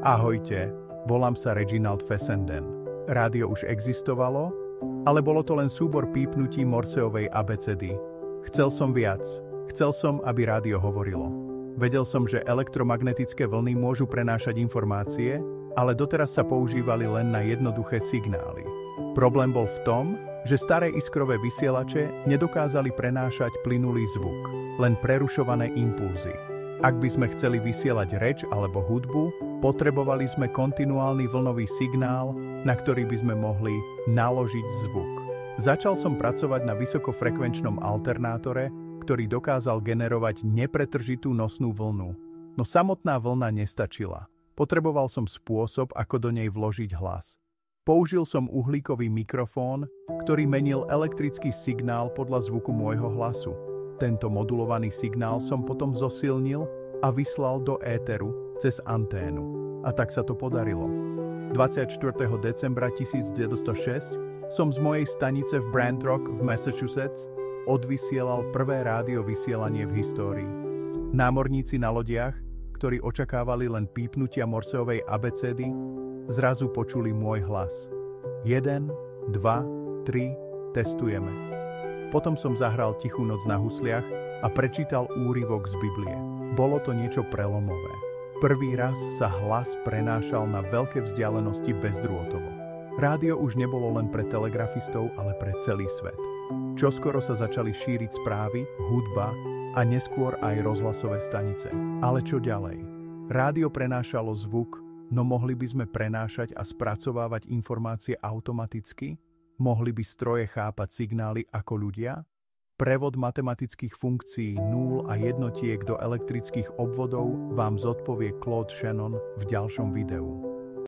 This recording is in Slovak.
Ahojte, volám sa Reginald Fessenden. Rádio už existovalo, ale bolo to len súbor pípnutí Morseovej abecedy. Chcel som viac. Chcel som, aby rádio hovorilo. Vedel som, že elektromagnetické vlny môžu prenášať informácie, ale doteraz sa používali len na jednoduché signály. Problém bol v tom, že staré iskrové vysielače nedokázali prenášať plynulý zvuk, len prerušované impulzy. Ak by sme chceli vysielať reč alebo hudbu, potrebovali sme kontinuálny vlnový signál, na ktorý by sme mohli naložiť zvuk. Začal som pracovať na vysokofrekvenčnom alternátore, ktorý dokázal generovať nepretržitú nosnú vlnu. No samotná vlna nestačila. Potreboval som spôsob, ako do nej vložiť hlas. Použil som uhlíkový mikrofón, ktorý menil elektrický signál podľa zvuku môjho hlasu. Tento modulovaný signál som potom zosilnil a vyslal do éteru cez anténu. A tak sa to podarilo. 24. decembra 1906 som z mojej stanice v Brant Rock v Massachusetts odvysielal prvé rádio vysielanie v histórii. Námorníci na lodiach, ktorí očakávali len pípnutia Morseovej abecedy, zrazu počuli môj hlas. 1, 2, 3, testujeme. Potom som zahral Tichú noc na husliach a prečítal úryvok z Biblie. Bolo to niečo prelomové. Prvý raz sa hlas prenášal na veľké vzdialenosti bezdrôtovo. Rádio už nebolo len pre telegrafistov, ale pre celý svet. Čoskoro sa začali šíriť správy, hudba a neskôr aj rozhlasové stanice. Ale čo ďalej? Rádio prenášalo zvuk, no mohli by sme prenášať a spracovávať informácie automaticky? Mohli by stroje chápať signály ako ľudia? Prevod matematických funkcií nul a jednotiek do elektrických obvodov vám zodpovie Claude Shannon v ďalšom videu.